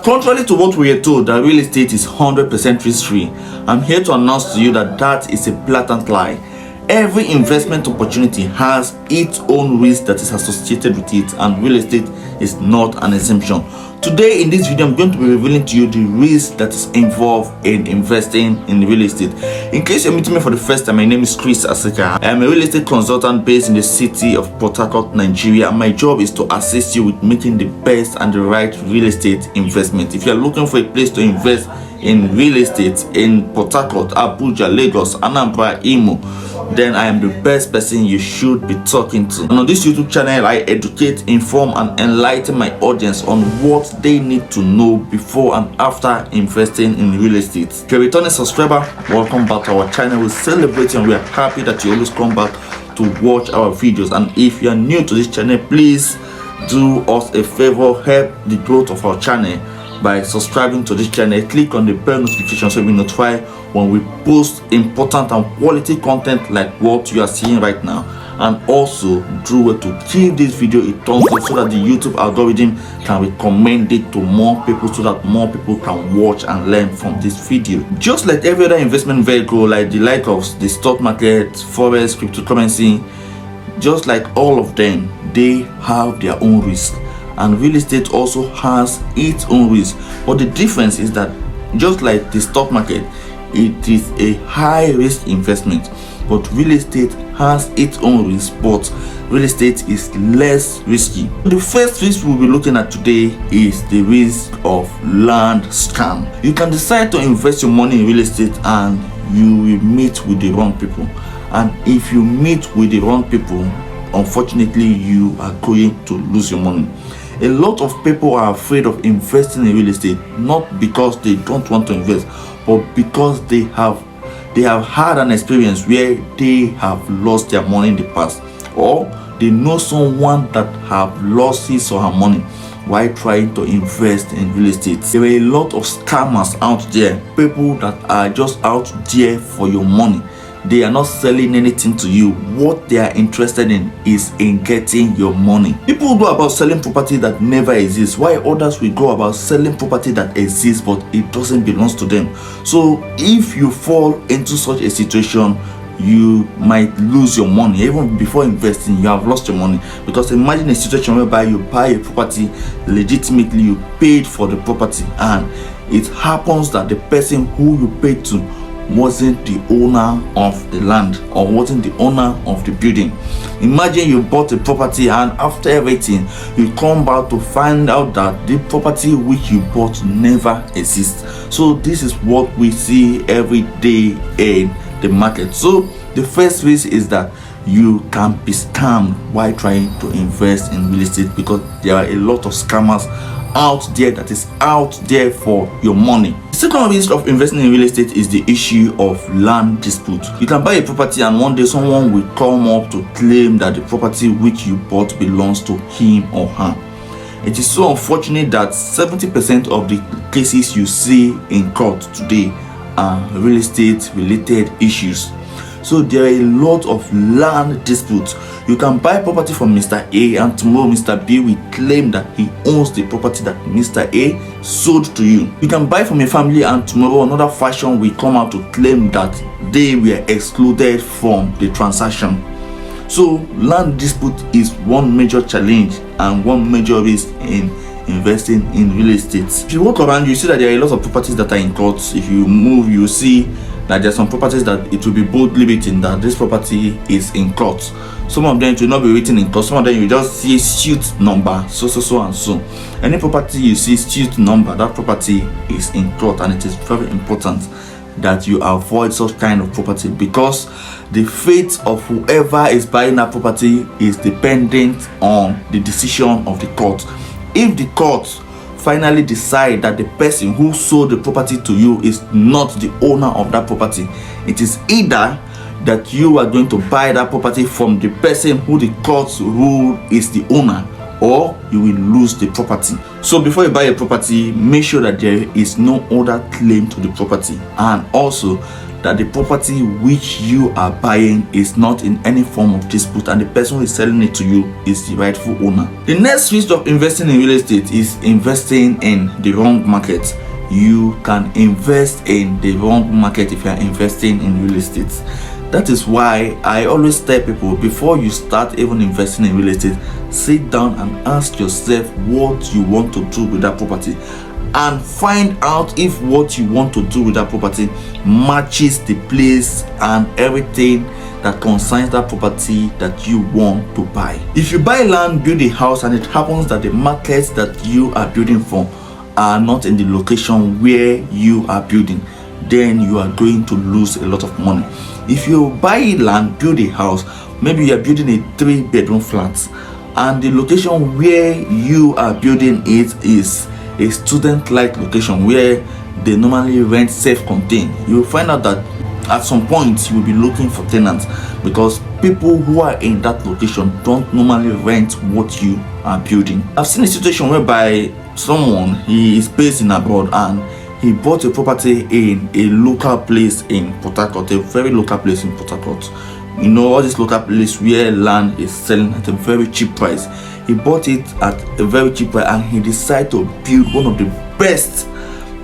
Contrary to what we are told that real estate is 100% risk-free, I'm here to announce to you that that is a blatant lie. Every investment opportunity has its own risk that is associated with it, and real estate is not an exemption. Today in this video, I'm going to be revealing to you the risk that is involved in investing in real estate. In case you're meeting me for the first time, my name is Kristas. I am a real estate consultant based in the city of Portharcourt, Nigeria, and my job is to assist you with making the best and the right real estate investment. If you're looking for a place to invest in real estate in Portharcourt, Abuja, Lagos, Anambra, Imo, then I am the best person you should be talking to. And on this YouTube channel, I educate, inform, and enlighten my audience on what they need to know before and after investing in real estate. If you're a returning subscriber, welcome back to our channel. We celebrate and we are happy that you always come back to watch our videos. And if you are new to this channel, please do us a favor, help the growth of our channel by subscribing to this channel. Click on the bell notification so you'll be notified when we post important and quality content like what you are seeing right now. And also do it to give this video a thumbs up so that the YouTube algorithm can recommend it to more people, so that more people can watch and learn from this video. Just like every other investment vehicle, like the like of the stock market, forex, cryptocurrency, just like all of them, they have their own risk. And real estate also has its own risk, but the difference is that just like the stock market, it is a high risk investment, but real estate has its own risk, but real estate is less risky. The first risk we'll be looking at today is the risk of land scam. You can decide to invest your money in real estate and you will meet with the wrong people, and if you meet with the wrong people, unfortunately you are going to lose your money. A lot of people are afraid of investing in real estate, not because they don't want to invest, but because they have had an experience where they have lost their money in the past, or they know someone that have lost his or her money while trying to invest in real estate. There are a lot of scammers out there, people that are just out there for your money. They are not selling anything to you. What they are interested in is in getting your money. People go about selling property that never exists, while others will go about selling property that exists but it doesn't belong to them. So if you fall into such a situation, you might lose your money. Even before investing, you have lost your money. Because imagine a situation whereby you buy a property legitimately, you paid for the property, and it happens that the person who you paid to wasn't the owner of the land or wasn't the owner of the building. Imagine you bought a property and after everything you come back to find out that the property which you bought never exists. So this is what we see every day in the market. So the first risk is that you can be scammed while trying to invest in real estate, because there are a lot of scammers out there that is out there for your money. The second risk of investing in real estate is the issue of land dispute. You can buy a property and one day someone will come up to claim that the property which you bought belongs to him or her. It is so unfortunate that 70% of the cases you see in court today are real estate related issues. So there are a lot of land disputes. You can buy property from Mr. A and tomorrow Mr. B will claim that he owns the property that Mr. A sold to you. You can buy from a family and tomorrow another faction will come out to claim that they were excluded from the transaction. So land dispute is one major challenge and one major risk in investing in real estate. If you walk around, you see that there are a lot of properties that are in courts. If you move, you see that there are some properties that it will be boldly written that this property is in court. Some of them it will not be written in court. Some of them you just see suit number so and so. Any property you see suit number, that property is in court, and it is very important that you avoid such kind of property, because the fate of whoever is buying that property is dependent on the decision of the court. If the court finally decide that the person who sold the property to you is not the owner of that property, it is either that you are going to buy that property from the person who the court ruled is the owner, or you will lose the property. So before you buy a property, make sure that there is no other claim to the property, and also that the property which you are buying is not in any form of dispute and the person who is selling it to you is the rightful owner. The next risk of investing in real estate is investing in the wrong market. You can invest in the wrong market if you are investing in real estate. That is why I always tell people, before you start even investing in real estate, sit down and ask yourself what you want to do with that property, and find out if what you want to do with that property matches the place and everything that concerns that property that you want to buy. If you buy land, build a house, and it happens that the markets that you are building for are not in the location where you are building, then you are going to lose a lot of money. If you buy land, build a house, maybe you are building a 3-bedroom flat, and the location where you are building it is a student-like location where they normally rent self-contained, you will find out that at some point you will be looking for tenants, because people who are in that location don't normally rent what you are building. I've seen a situation whereby someone, he is based in abroad, and he bought a property in a local place in Portharcourt, a very local place in Portharcourt. You know, all this local place where land is selling at a very cheap price. He bought it at a very cheap price, and he decided to build one of the best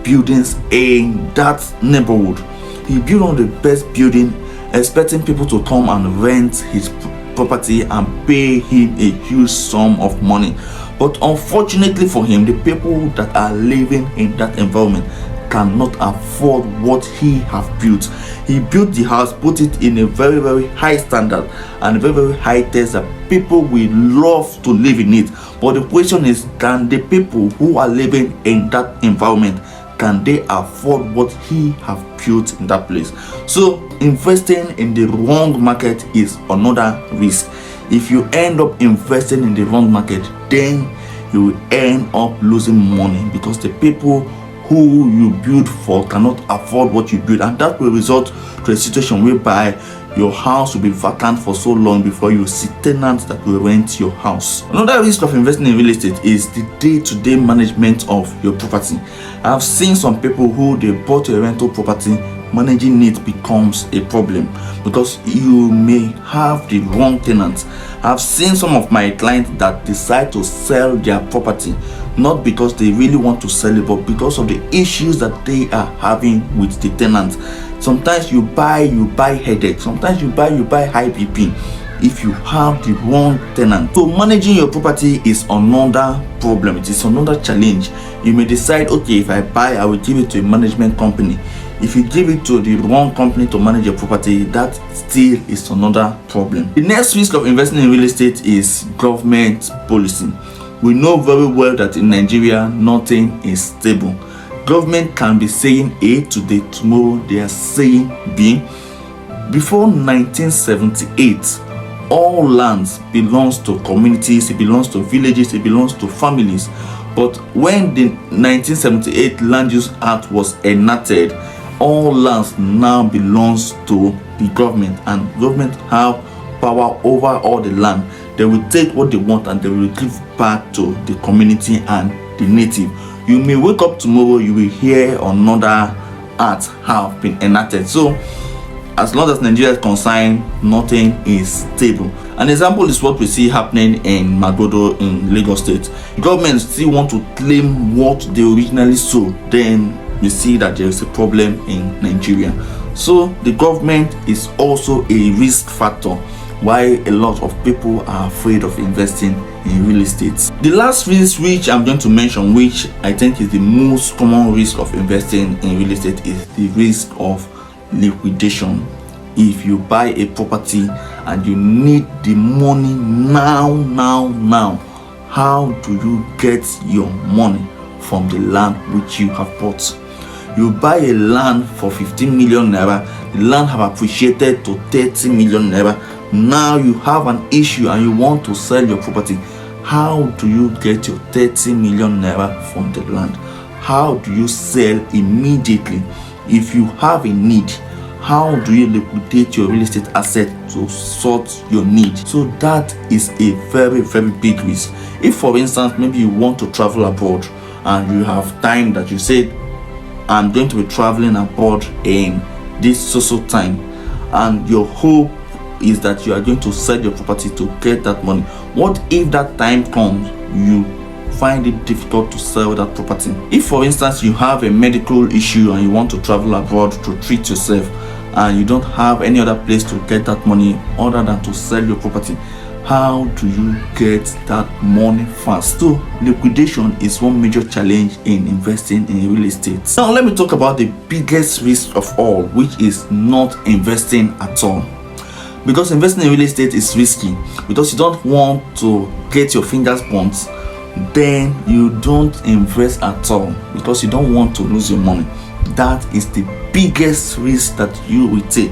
buildings in that neighborhood. He built one of the best buildings, expecting people to come and rent his property and pay him a huge sum of money. But unfortunately for him, the people that are living in that environment cannot afford what he have built. He built the house, put it in a very, very high standard and a very, very high test that people will love to live in it. But the question is, can the people who are living in that environment, can they afford what he have built in that place? So investing in the wrong market is another risk. If you end up investing in the wrong market, then you will end up losing money, because the people who you build for cannot afford what you build, and that will result to a situation whereby your house will be vacant for so long before you see tenants that will rent your house. Another risk of investing in real estate is the day-to-day management of your property. I've seen some people who they bought a rental property, managing it becomes a problem because you may have the wrong tenants. I've seen some of my clients that decide to sell their property not because they really want to sell it, but because of the issues that they are having with the tenants. Sometimes you buy headache. Sometimes you buy high BP if you have the wrong tenant. So managing your property is another problem. It is another challenge. You may decide, okay, if I buy, I will give it to a management company. If you give it to the wrong company to manage your property, that still is another problem. The next risk of investing in real estate is government policy. We know very well that in Nigeria, nothing is stable. Government can be saying A today, tomorrow they are saying B. Before 1978, all lands belongs to communities, it belongs to villages, it belongs to families. But when the 1978 Land Use Act was enacted, all lands now belongs to the government, and government have power over all the land. They will take what they want and they will give back to the community and the native. You may wake up tomorrow, you will hear another act have been enacted. So as long as Nigeria is concerned, nothing is stable. An example is what we see happening in Magodo in Lagos State. Government still want to claim what they originally sold. Then we see that there is a problem in Nigeria. So the government is also a risk factor why a lot of people are afraid of investing in real estate. The last risk which I'm going to mention, which I think is the most common risk of investing in real estate, is the risk of liquidation. If you buy a property and you need the money now, how do you get your money from the land which you have bought? You buy a land for 15 million naira, the land have appreciated to 30 million naira. Now you have an issue and you want to sell your property. How do you get your 30 million naira from the land? How do you sell immediately? If you have a need, how do you liquidate your real estate asset to sort your need? So that is a very, very big risk. If for instance, maybe you want to travel abroad and you have time that you said, I'm going to be traveling abroad in this so time, and your hope is that you are going to sell your property to get that money. What if that time comes, you find it difficult to sell that property? If for instance you have a medical issue and you want to travel abroad to treat yourself, and you don't have any other place to get that money other than to sell your property, how do you get that money fast? So liquidation is one major challenge in investing in real estate. Now let me talk about the biggest risk of all, which is not investing at all. Because investing in real estate is risky, because you don't want to get your fingers burnt, then you don't invest at all because you don't want to lose your money. That is the biggest risk that you will take.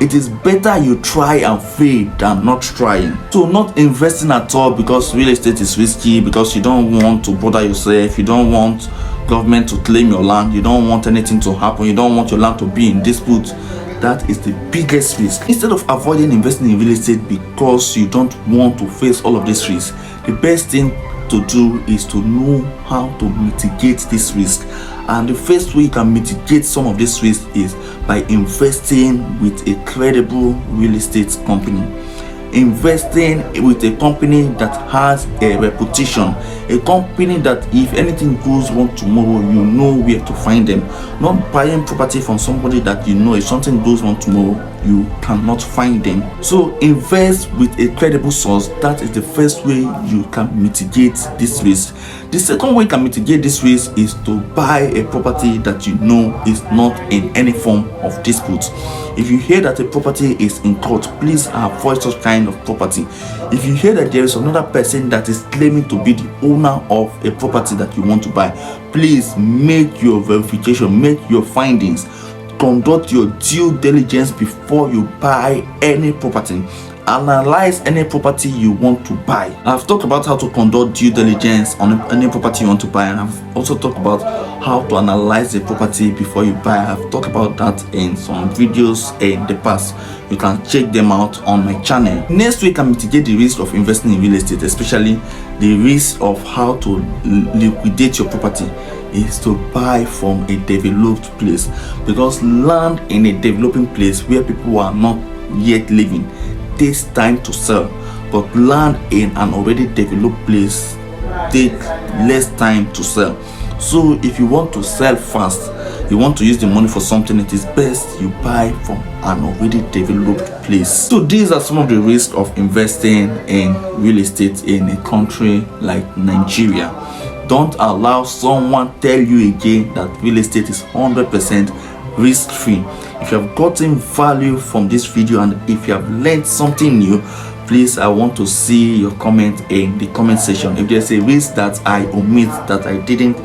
It is better you try and fail than not trying. So not investing at all because real estate is risky, because you don't want to bother yourself, you don't want government to claim your land, you don't want anything to happen, you don't want your land to be in dispute. That is the biggest risk. Instead of avoiding investing in real estate because you don't want to face all of these risks, the best thing to do is to know how to mitigate this risk. And the first way you can mitigate some of this risk is by investing with a credible real estate company. Investing with a company that has a reputation, a company that if anything goes wrong tomorrow, you know where to find them. Not buying property from somebody that you know if something goes wrong tomorrow, you cannot find them. So invest with a credible source. That is the first way you can mitigate this risk. The second way you can mitigate this risk is to buy a property that you know is not in any form of dispute. If you hear that a property is in court, please avoid such kind of property. If you hear that there is another person that is claiming to be the owner of a property that you want to buy, please make your verification, make your findings, conduct your due diligence before you buy any property. Analyze any property you want to buy. I've talked about how to conduct due diligence on any property you want to buy, and I've also talked about how to analyze the property before you buy. I've talked about that in some videos in the past. You can check them out on my channel. Next week, I mitigate the risk of investing in real estate, especially the risk of how to liquidate your property, is to buy from a developed place, because land in a developing place where people are not yet living takes time to sell, but land in an already developed place takes less time to sell. So if you want to sell fast, you want to use the money for something, it is best you buy from an already developed place. So these are some of the risks of investing in real estate in a country like Nigeria. Don't allow someone tell you again that real estate is 100% risk-free. If you have gotten value from this video and if you have learned something new, please, I want to see your comment in the comment section. If there's a risk that I omit, that I didn't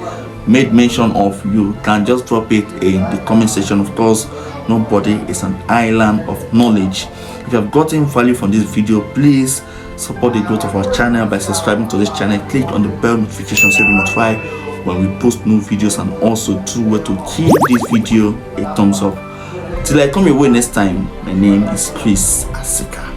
make mention of, you can just drop it in the comment section. Of course, nobody is an island of knowledge. If you have gotten value from this video, please support the growth of our channel by subscribing to this channel. Click on the bell notification so you'll be notified when we post new videos, and also do well to give this video a thumbs up. Till I come your way next time, my name is Chris Asika.